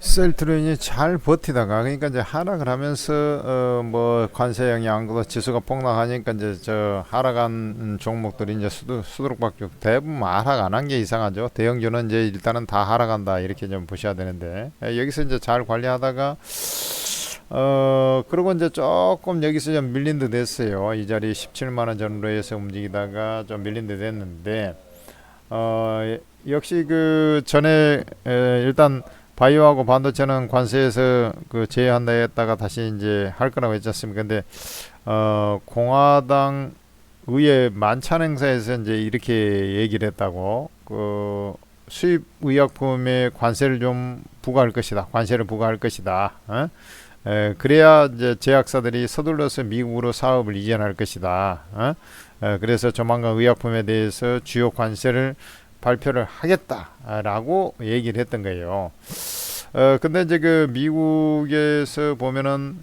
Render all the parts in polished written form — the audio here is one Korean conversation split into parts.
셀트리온이 잘 버티다가 그러니까 이제 하락을 하면서 뭐 관세 영향도 지수가 폭락하니까 이제 저 하락한 종목들이 이제 수두룩박죽 대부분 하락 안 한 게 이상하죠. 대형주는 이제 일단은 다 하락한다 이렇게 좀 보셔야 되는데 여기서 이제 잘 관리하다가 그리고 이제 조금 여기서 좀 밀린 듯 됐어요. 이 자리 17만 원 전후로 해서 움직이다가 좀 밀린 듯 됐는데 역시 그 전에 일단 바이오하고 반도체는 관세에서 그 제외한다 했다가 다시 이제 할 거라고 했지 않습니까? 근데 공화당 의회 만찬 행사에서 이제 이렇게 얘기를 했다고 그 수입 의약품에 관세를 좀 부과할 것이다. 관세를 부과할 것이다. 그래야 이제 제약사들이 서둘러서 미국으로 사업을 이전할 것이다. 그래서 조만간 의약품에 대해서 주요 관세를 발표를 하겠다라고 얘기를 했던 거예요. 근데 이제 그 미국에서 보면은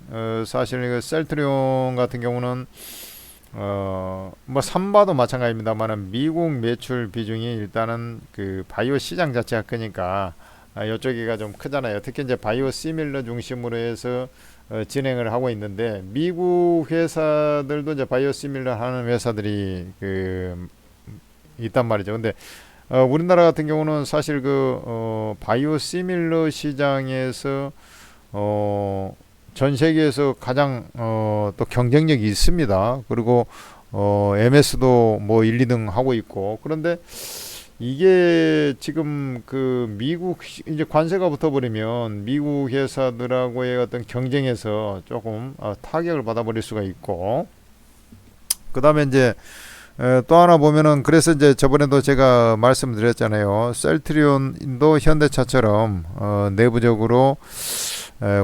사실 그 셀트리온 같은 경우는 뭐 삼바도 마찬가지입니다만은 미국 매출 비중이 일단은 그 바이오 시장 자체가 크니까 이쪽이가 좀 크잖아요. 특히 이제 바이오 시밀러 중심으로 해서 진행을 하고 있는데 미국 회사들도 이제 바이오 시밀러 하는 회사들이 그 있단 말이죠. 근데 우리나라 같은 경우는 사실 그 바이오 시밀러 시장에서 전 세계에서 가장 또 경쟁력이 있습니다. 그리고 MS도 뭐 1, 2등 하고 있고 그런데 이게 지금 그 미국 이제 관세가 붙어버리면 미국 회사들하고의 어떤 경쟁에서 조금 타격을 받아버릴 수가 있고 그 다음에 이제 또 하나 보면은 그래서 이제 저번에도 제가 말씀드렸잖아요. 셀트리온도 현대차처럼 내부적으로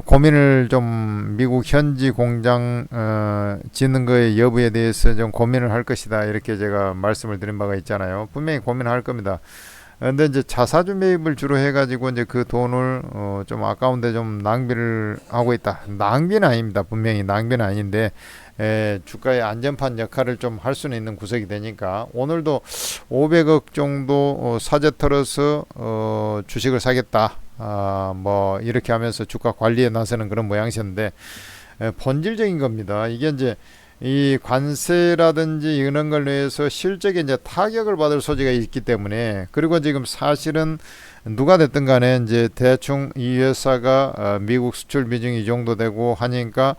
고민을 좀 미국 현지 공장 짓는 거의 여부에 대해서 좀 고민을 할 것이다 이렇게 제가 말씀을 드린 바가 있잖아요. 분명히 고민할 겁니다. 근데 이제 자사주 매입을 주로 해가지고 이제 그 돈을 좀 아까운데 좀 낭비를 하고 있다. 낭비는 아닙니다. 분명히 낭비는 아닌데 주가의 안전판 역할을 좀 할 수는 있는 구석이 되니까 오늘도 500억 정도 사재 털어서 주식을 사겠다. 뭐 이렇게 하면서 주가 관리에 나서는 그런 모양새인데 본질적인 겁니다. 이게 이제 이 관세라든지 이런 걸로 해서 실적에 이제 타격을 받을 소지가 있기 때문에 그리고 지금 사실은 누가 됐든 간에 이제 대충 이 회사가 미국 수출 비중이 이 정도 되고 하니까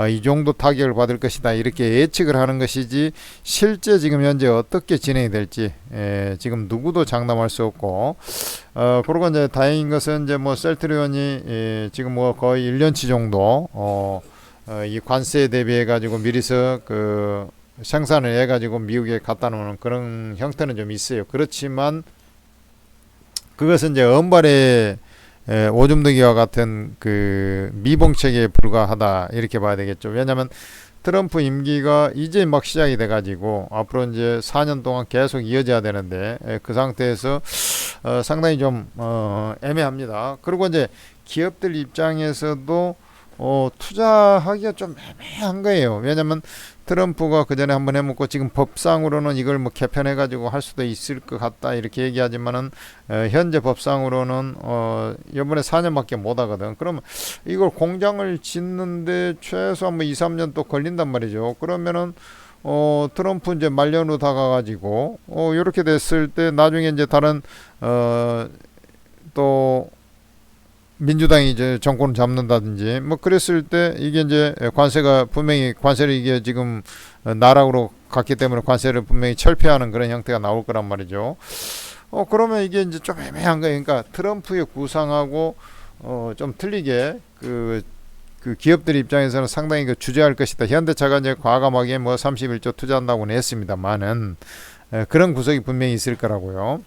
이 정도 타격을 받을 것이다 이렇게 예측을 하는 것이지 실제 지금 현재 어떻게 진행이 될지 지금 누구도 장담할 수 없고 그리고 이제 다행인 것은 이제 뭐 셀트리온이 지금 뭐 거의 1년치 정도 이 관세에 대비해 가지고 미리서 그 생산을 해 가지고 미국에 갖다 놓는 그런 형태는 좀 있어요. 그렇지만 그것은 이제 언발의 오줌되기와 같은 그 미봉책에 불과하다 이렇게 봐야 되겠죠. 왜냐하면 트럼프 임기가 이제 막 시작이 돼가지고 앞으로 이제 4년 동안 계속 이어져야 되는데 그 상태에서 상당히 좀 애매합니다. 그리고 이제 기업들 입장에서도 투자하기가 좀 애매한 거예요. 왜냐면 트럼프가 그 전에 한번 해먹고 지금 법상으로는 이걸 뭐 개편해가지고 할 수도 있을 것 같다 이렇게 얘기하지만은 현재 법상으로는 이번에 4년밖에 못 하거든. 그러면 이걸 공장을 짓는데 최소한 뭐 2, 3년 또 걸린단 말이죠. 그러면은 트럼프 이제 말년으로 다가가지고 이렇게 됐을 때 나중에 이제 다른 또 민주당이 이제 정권을 잡는다든지 뭐 그랬을 때 이게 이제 관세가 분명히 관세를 이게 지금 나락으로 갔기 때문에 관세를 분명히 철폐하는 그런 형태가 나올 거란 말이죠. 그러면 이게 이제 좀 애매한 거예요. 그러니까 트럼프의 구상하고 좀 틀리게 그 기업들 입장에서는 상당히 그 주저할 것이다. 현대차가 이제 과감하게 뭐 31조 투자한다고는 했습니다만은 그런 구석이 분명히 있을 거라고요.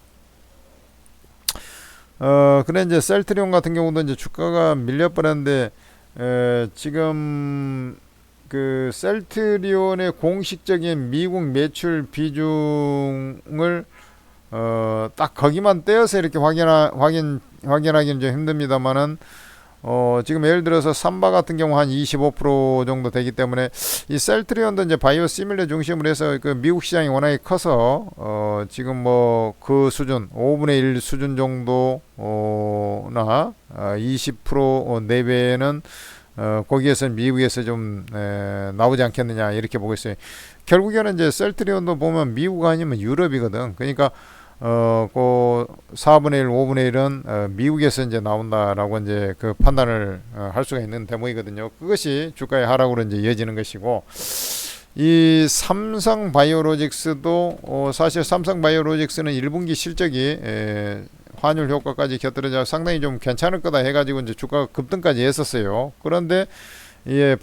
그래 이제 셀트리온 같은 경우도 이제 주가가 밀려버렸는데 지금 그 셀트리온의 공식적인 미국 매출 비중을 딱 거기만 떼어서 이렇게 확인하기는 좀 힘듭니다만은 지금 예를 들어서 삼바 같은 경우 한 25% 정도 되기 때문에 이 셀트리온도 이제 바이오 시밀러 중심으로 해서 그 미국 시장이 워낙에 커서 지금 뭐 그 수준 5분의 1 수준 정도나 20% 내외는 거기에서 미국에서 좀 나오지 않겠느냐 이렇게 보고 있어요. 결국에는 이제 셀트리온도 보면 미국 아니면 유럽이거든. 그러니까 그 4분의 1, 5분의 1은 미국에서 이제 나온다라고 이제 그 판단을 할 수가 있는 대목이거든요. 그것이 주가의 하락으로 이제 이어지는 것이고, 이 삼성 바이오로직스도 사실 삼성 바이오로직스는 1분기 실적이 환율 효과까지 곁들여져 상당히 좀 괜찮을 거다 해가지고 이제 주가가 급등까지 했었어요. 그런데 이게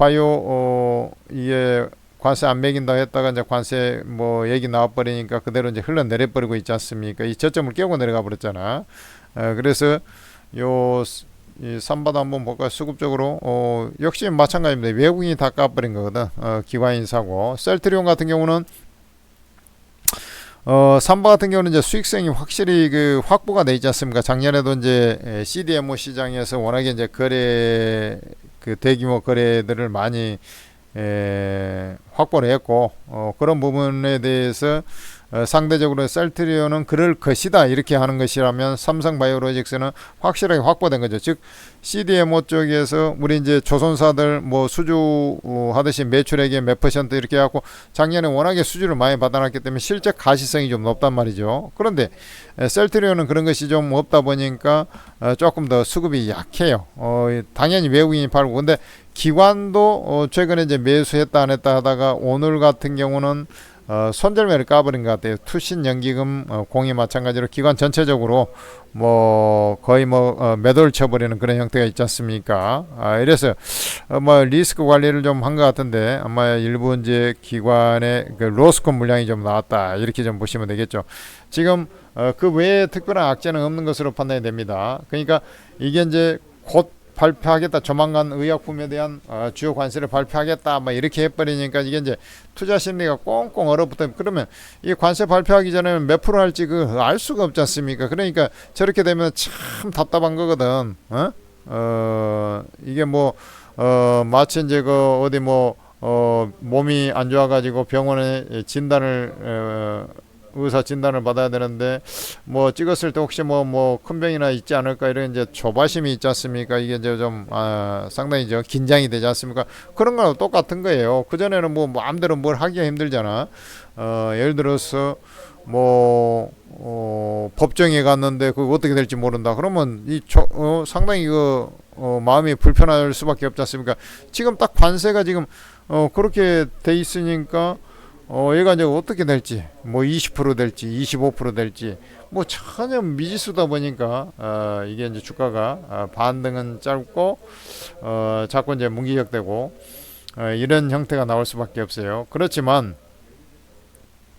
이게 관세 안 매긴다 했다가 이제 관세 뭐 얘기 나와버리니까 그대로 이제 흘러내려 버리고 있지 않습니까? 이 저점을 깨고 내려가 버렸잖아. 그래서 이 삼바도 한번 볼까. 수급적으로 역시 마찬가지입니다. 외국인이 다 까버린 거거든. 기관인 사고. 셀트리온 같은 경우는 삼바 같은 경우는 이제 수익성이 확실히 그 확보가 돼 있지 않습니까? 작년에도 이제 CDMO 시장에서 워낙에 이제 그 대규모 거래들을 많이 확보를 했고, 그런 부분에 대해서 상대적으로 셀트리온은 그럴 것이다 이렇게 하는 것이라면 삼성 바이오로직스는 확실하게 확보된 거죠. 즉 CDMO 쪽에서 우리 이제 조선사들 뭐 수주 하듯이 매출액의 몇 퍼센트 이렇게 해갖고 작년에 워낙에 수주를 많이 받아놨기 때문에 실적 가시성이 좀 높단 말이죠. 그런데 셀트리온은 그런 것이 좀 없다 보니까 조금 더 수급이 약해요. 당연히 외국인이 팔고, 근데 기관도 최근에 이제 매수했다 안 했다 하다가 오늘 같은 경우는 손절매를 까버린 것 같아요. 투신 연기금 공이 마찬가지로 기관 전체적으로 뭐 거의 뭐 매도를 쳐버리는 그런 형태가 있지 않습니까? 이래서 뭐 리스크 관리를 좀 한 것 같은데 아마 일부 이제 기관의 그 로스콘 물량이 좀 나왔다 이렇게 좀 보시면 되겠죠. 지금 그 외에 특별한 악재는 없는 것으로 판단이 됩니다. 그러니까 이게 이제 곧 발표하겠다, 조만간 의약품에 대한 주요 관세를 발표하겠다 뭐 이렇게 해버리니까 이게 이제 투자 심리가 꽁꽁 얼어붙어. 그러면 이 관세 발표하기 전에 몇 프로 할지 그 알 수가 없지 않습니까? 그러니까 저렇게 되면 참 답답한 거거든. 이게 뭐 마치 이제 그 어디 뭐 몸이 안 좋아가지고 병원에 진단을 의사 진단을 받아야 되는데 뭐 찍었을 때 혹시 뭐 큰 병이나 있지 않을까 이런 이제 조바심이 있지 않습니까? 이게 이제 좀 상당히 저 긴장이 되지 않습니까? 그런 거랑 똑같은 거예요. 그 전에는 뭐 마음대로 뭘 하기가 힘들잖아. 예를 들어서 뭐 법정에 갔는데 그거 어떻게 될지 모른다. 그러면 상당히 마음이 불편할 수밖에 없지 않습니까? 지금 딱 관세가 지금 그렇게 돼 있으니까. 얘가 이제 어떻게 될지, 뭐 20% 될지, 25% 될지, 뭐 전혀 미지수다 보니까, 이게 이제 주가가, 반등은 짧고, 자꾸 이제 무기력되고, 이런 형태가 나올 수밖에 없어요. 그렇지만,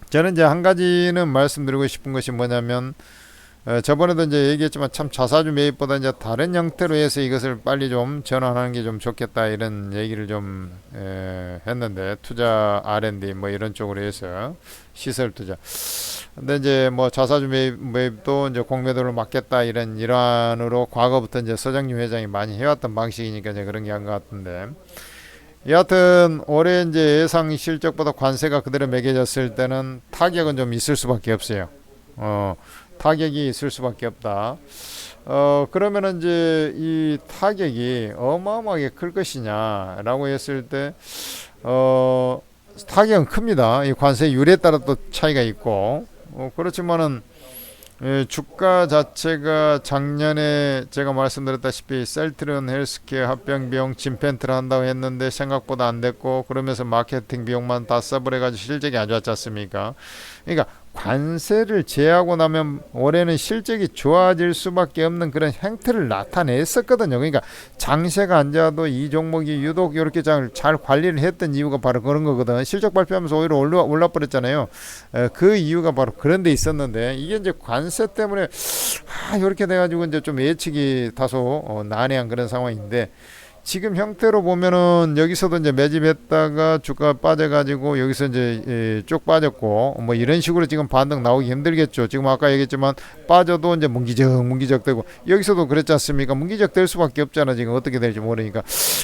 저는 이제 한 가지는 말씀드리고 싶은 것이 뭐냐면, 저번에도 이제 얘기했지만 참 자사주 매입보다 이제 다른 형태로 해서 이것을 빨리 좀 전환하는 게 좀 좋겠다 이런 얘기를 좀 했는데, 투자 R&D 뭐 이런 쪽으로 해서 시설 투자. 근데 이제 뭐 자사주 매입도 이제 공매도를 막겠다 이런 일환으로 과거부터 이제 서정유 회장이 많이 해왔던 방식이니까 이제 그런 게 한 것 같은데. 여하튼 올해 이제 예상 실적보다 관세가 그대로 매겨졌을 때는 타격은 좀 있을 수밖에 없어요. 타격이 있을 수밖에 없다. 그러면은 이제 이 타격이 어마어마하게 클 것이냐라고 했을 때, 타격은 큽니다. 이 관세 율에 따라 또 차이가 있고, 그렇지만은, 주가 자체가 작년에 제가 말씀드렸다시피 셀트리온 헬스케어 합병 비용 진펜트를 한다고 했는데 생각보다 안 됐고, 그러면서 마케팅 비용만 다 써버려가지고 실적이 안 좋았지 않습니까? 그러니까 관세를 제하고 나면 올해는 실적이 좋아질 수밖에 없는 그런 행태를 나타냈었거든요. 그러니까 장세가 안 좋아도 이 종목이 유독 이렇게 잘 관리를 했던 이유가 바로 그런 거거든. 실적 발표하면서 오히려 올라버렸잖아요. 그 이유가 바로 그런 데 있었는데, 이게 이제 관세 때문에 이렇게 돼가지고 이제 좀 예측이 다소 난해한 그런 상황인데, 지금 형태로 보면은 여기서도 이제 매집했다가 주가 빠져가지고 여기서 이제 쭉 빠졌고 뭐 이런 식으로 지금 반등 나오기 힘들겠죠. 지금 아까 얘기했지만 빠져도 이제 문기적 되고 여기서도 그랬지 않습니까? 문기적 될 수밖에 없잖아. 지금 어떻게 될지 모르니까.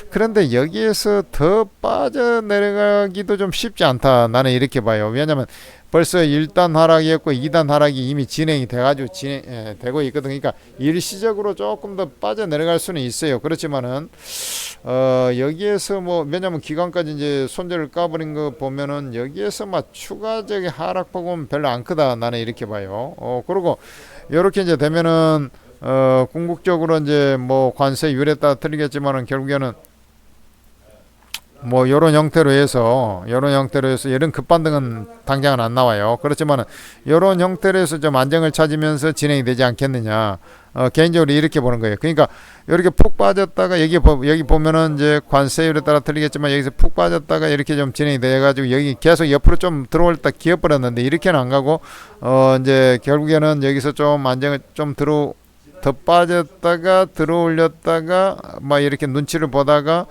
그런데 여기에서 더 빠져내려가기도 좀 쉽지 않다. 나는 이렇게 봐요. 왜냐면 벌써 1단 하락이었고 2단 하락이 이미 진행이 돼가지고 되고 있거든. 그러니까 일시적으로 조금 더 빠져내려갈 수는 있어요. 그렇지만은 여기에서 뭐 왜냐면 기간까지 이제 손절을 까버린 거 보면은 여기에서 막 추가적인 하락폭은 별로 안 크다. 나는 이렇게 봐요. 그리고 이렇게 이제 되면은 궁극적으로 이제 뭐 관세 유례에 따라 틀리겠지만은 결국에는 뭐 요런 형태로 해서 이런 급반등은 당장은 안 나와요. 그렇지만 요런 형태로 해서 좀 안정을 찾으면서 진행이 되지 않겠느냐. 개인적으로 이렇게 보는 거예요. 그러니까 이렇게 푹 빠졌다가 여기 보면은 이제 관세율에 따라 틀리겠지만 여기서 푹 빠졌다가 이렇게 좀 진행이 돼 가지고 여기 계속 옆으로 좀 들어올다 기어버렸는데 이렇게는 안 가고 이제 결국에는 여기서 좀 안정을 좀 더 빠졌다가 들어올렸다가 막 이렇게 눈치를 보다가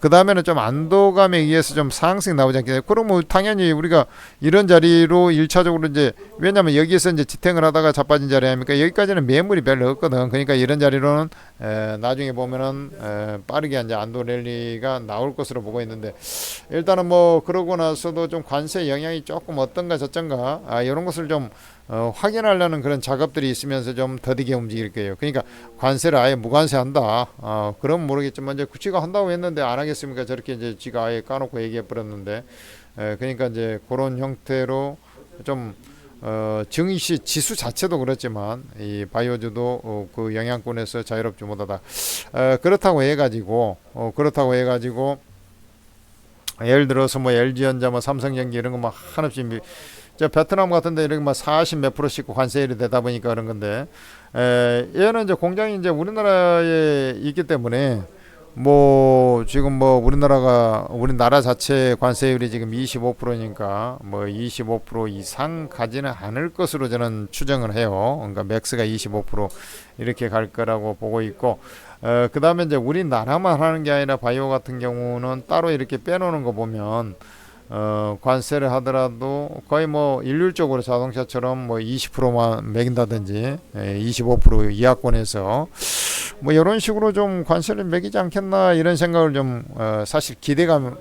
그 다음에는 좀 안도감에 의해서 좀 상승이 나오지 않겠냐. 그럼 뭐 당연히 우리가 이런 자리로 1차적으로 이제 왜냐면 여기에서 이제 지탱을 하다가 자빠진 자리 아닙니까? 여기까지는 매물이 별로 없거든. 그러니까 이런 자리로는 나중에 보면은 빠르게 이제 안도 랠리가 나올 것으로 보고 있는데 일단은 뭐 그러고 나서도 좀 관세 영향이 조금 어떤가 저쩐가 이런 것을 좀 확인하려는 그런 작업들이 있으면서 좀 더디게 움직일 거예요. 그러니까 관세를 아예 무관세 한다. 그럼 모르겠지만 이제 지가 한다고 했는데 안 하겠습니까? 저렇게 이제 지가 아예 까놓고 얘기해 버렸는데, 그러니까 이제 그런 형태로 좀 증시 지수 자체도 그렇지만 이 바이오주도 그 영향권에서 자유롭지 못하다. 그렇다고 해가지고 예를 들어서 뭐 LG전자, 뭐 삼성전기 이런 거 막 한없이 저 베트남 같은데 이렇게 막 40 몇 프로씩 관세율이 되다 보니까 그런 건데 얘는 이제 공장이 이제 우리나라에 있기 때문에 뭐 지금 뭐 우리나라 자체 관세율이 지금 25%니까 뭐 25% 이상 가지는 않을 것으로 저는 추정을 해요. 그러니까 맥스가 25% 이렇게 갈 거라고 보고 있고 그 다음에 이제 우리나라만 하는 게 아니라 바이오 같은 경우는 따로 이렇게 빼놓는 거 보면 관세를 하더라도 거의 뭐 일률적으로 자동차처럼 뭐 20%만 매긴다든지 25% 이하권에서 뭐 이런 식으로 좀 관세를 매기지 않겠나 이런 생각을 좀 사실 기대감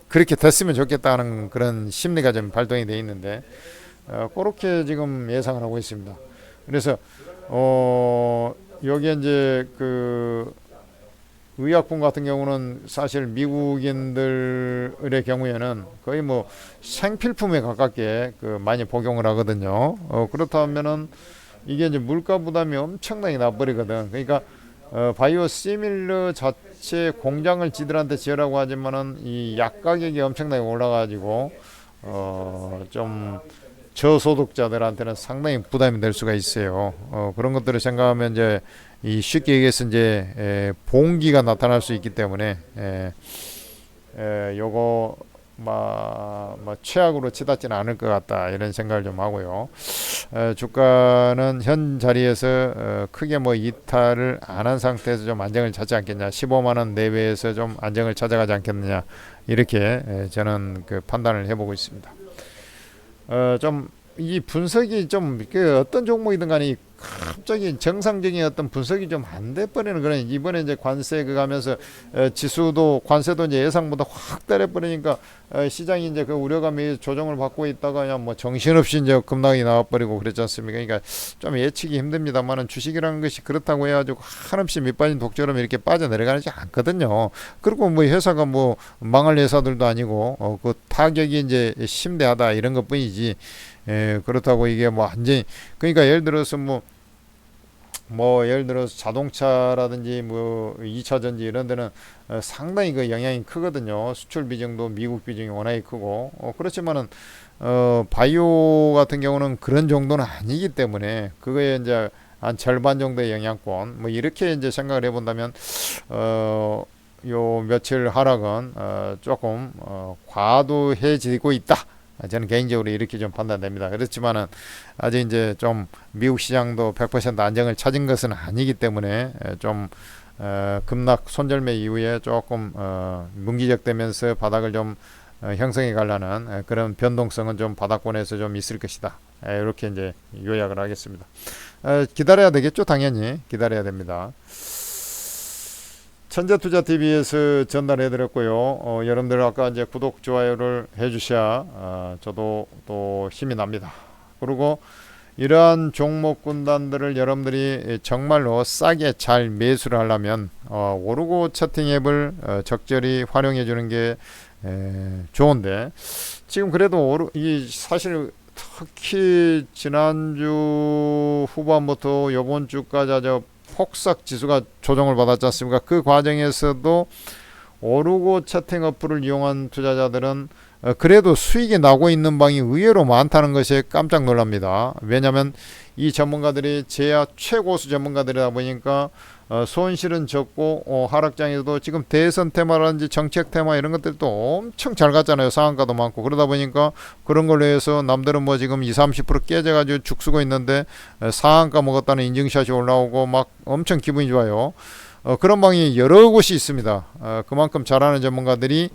그렇게 됐으면 좋겠다는 그런 심리가 좀 발동이 돼 있는데 그렇게 지금 예상을 하고 있습니다. 그래서 여기 이제 그 의약품 같은 경우는 사실 미국인들의 경우에는 거의 뭐 생필품에 가깝게 그 많이 복용을 하거든요. 그렇다면은 이게 이제 물가 부담이 엄청나게 나버리거든. 그러니까 바이오 시밀러 자체 공장을 지들한테 지으라고 하지만은 이 약 가격이 엄청나게 올라가지고 좀 저소득자들한테는 상당히 부담이 될 수가 있어요. 그런 것들을 생각하면 이제 이 쉽게 얘기해서 이제 봉기가 나타날 수 있기 때문에 요거 최악으로 치닫지는 않을 것 같다 이런 생각을 좀 하고요. 주가는 현 자리에서 크게 뭐 이탈을 안 한 상태에서 좀 안정을 찾지 않겠냐, 15만 원 내외에서 좀 안정을 찾아가지 않겠느냐 이렇게 저는 그 판단을 해보고 있습니다. 좀 이 분석이 좀 어떤 종목이든 간에 갑자기 정상적인 어떤 분석이 좀 안 돼버리는 그런 이번에 이제 관세 그 가면서 지수도 관세도 이제 예상보다 확 때려버리니까 시장이 이제 그 우려감이 조정을 받고 있다가 그냥 뭐 정신없이 이제 급락이 나와버리고 그랬지 않습니까? 그러니까 좀 예측이 힘듭니다만은 주식이라는 것이 그렇다고 해가지고 한없이 밑빠진 독처럼 이렇게 빠져내려가지 않거든요. 그리고 뭐 회사가 뭐 망할 회사들도 아니고 그 타격이 이제 심대하다 이런 것뿐이지. 그렇다고 이게 뭐 완전히 그러니까 예를 들어서 예를 들어서 자동차라든지 뭐 2차 전지 이런 데는 상당히 그 영향이 크거든요. 수출 비중도 미국 비중이 워낙에 크고 그렇지만은 바이오 같은 경우는 그런 정도는 아니기 때문에 그거에 이제 한 절반 정도의 영향권 뭐 이렇게 이제 생각을 해본다면 요 며칠 하락은 조금 과도해지고 있다. 저는 개인적으로 이렇게 좀 판단됩니다. 그렇지만은 아직 이제 좀 미국 시장도 100% 안정을 찾은 것은 아니기 때문에 좀 급락 손절매 이후에 조금 문기적되면서 바닥을 좀 형성해 가려는 그런 변동성은 좀 바닥권에서 좀 있을 것이다. 이렇게 이제 요약을 하겠습니다. 기다려야 되겠죠. 당연히 기다려야 됩니다. 천재투자TV에서 전달해 드렸고요. 여러분들 아까 이제 구독 좋아요를 해 주셔야 저도 또 힘이 납니다. 그리고 이러한 종목 군단들을 여러분들이 정말로 싸게 잘 매수를 하려면 오르고 채팅 앱을 적절히 활용해 주는 게 좋은데, 지금 그래도 이 사실 특히 지난주 후반부터 요번 주까지 아주 폭삭 지수가 조정을 받았지 않습니까? 그 과정에서도 오르고 채팅 어플을 이용한 투자자들은 그래도 수익이 나고 있는 방이 의외로 많다는 것에 깜짝 놀랍니다. 왜냐하면 이 전문가들이 제야 최고수 전문가들이다 보니까 손실은 적고 하락장에서도 지금 대선 테마라든지 정책 테마 이런 것들도 엄청 잘 갔잖아요. 상한가도 많고. 그러다 보니까 그런 걸로 해서 남들은 뭐 지금 20-30% 깨져가지고 죽쓰고 있는데 상한가 먹었다는 인증샷이 올라오고 막 엄청 기분이 좋아요. 그런 방이 여러 곳이 있습니다. 그만큼 잘하는 전문가들이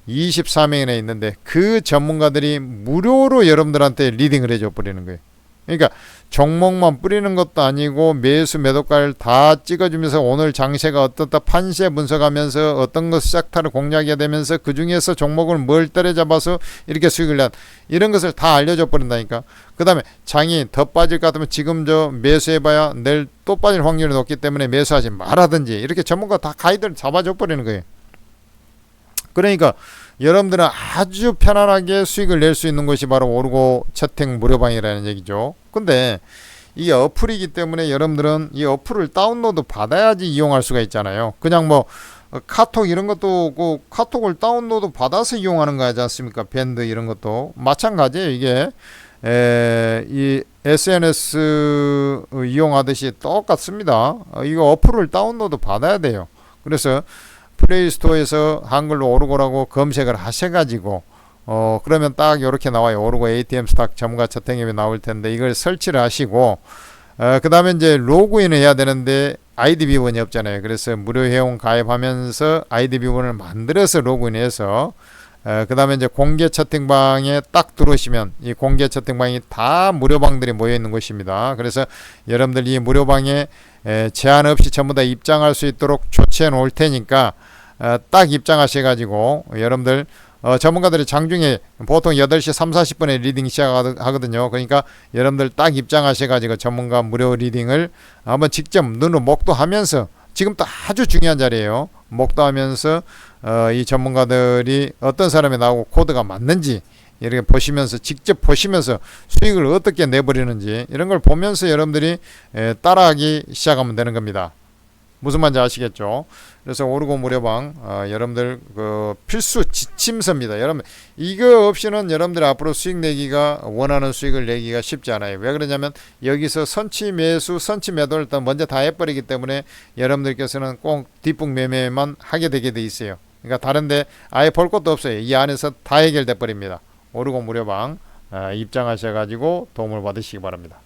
24명이나 있는데 그 전문가들이 무료로 여러분들한테 리딩을 해줘 버리는 거예요. 그러니까 종목만 뿌리는 것도 아니고 매수 매도가를 다 찍어주면서 오늘 장세가 어떻다 판세 분석하면서 어떤 것 시작타를 공략해야 되면서 그 중에서 종목을 뭘 때려잡아서 이렇게 수익을 낸 이런 것을 다 알려줘 버린다니까. 그 다음에 장이 더 빠질 것 같으면 지금 저 매수해봐야 내일 또 빠질 확률이 높기 때문에 매수하지 말라든지 이렇게 전문가 다 가이드를 잡아줘 버리는 거예요. 그러니까 여러분들은 아주 편안하게 수익을 낼 수 있는 것이 바로 오르고 채팅 무료방이라는 얘기죠. 근데 이게 어플이기 때문에 여러분들은 이 어플을 다운로드 받아야지 이용할 수가 있잖아요. 그냥 뭐 카톡 이런 것도 그 카톡을 다운로드 받아서 이용하는 거 하지 않습니까? 밴드 이런 것도 마찬가지예요. 이게 이 SNS 이용하듯이 똑같습니다. 이거 어플을 다운로드 받아야 돼요. 그래서 플레이스토어에서 한글로 오르고라고 검색을 하셔가지고 그러면 딱 이렇게 나와요. 오르고 ATM 스탁 전문가 채팅 앱이 나올 텐데 이걸 설치를 하시고 그 다음에 이제 로그인을 해야 되는데 아이디 비번이 없잖아요. 그래서 무료 회원 가입하면서 아이디 비번을 만들어서 로그인해서 그 다음에 이제 공개 채팅방에 딱 들어오시면 이 공개 채팅방이 다 무료방들이 모여 있는 곳입니다. 그래서 여러분들 이 무료방에 제한 없이 전부 다 입장할 수 있도록 조치해 놓을 테니까 딱 입장하셔가지고 여러분들 전문가들이 장중에 보통 8시 3-40분에 리딩 시작하거든요. 그러니까 여러분들 딱 입장하셔가지고 전문가 무료 리딩을 한번 직접 눈으로 목도하면서 지금도 아주 중요한 자리예요. 목도하면서 이 전문가들이 어떤 사람이 나오고 코드가 맞는지 이렇게 보시면서 직접 보시면서 수익을 어떻게 내버리는지 이런 걸 보면서 여러분들이 따라하기 시작하면 되는 겁니다. 무슨 말인지 아시겠죠? 그래서 오르고 무료방 여러분들 그 필수 지침서입니다. 여러분 이거 없이는 여러분들 앞으로 수익 내기가 원하는 수익을 내기가 쉽지 않아요. 왜 그러냐면 여기서 선취 매수 선취 매도를 일단 먼저 다 해버리기 때문에 여러분들께서는 꼭 뒷북 매매만 하게 되게 돼 있어요. 그러니까 다른데 아예 볼 것도 없어요. 이 안에서 다 해결돼 버립니다. 오르고 무료방 입장하셔가지고 도움을 받으시기 바랍니다.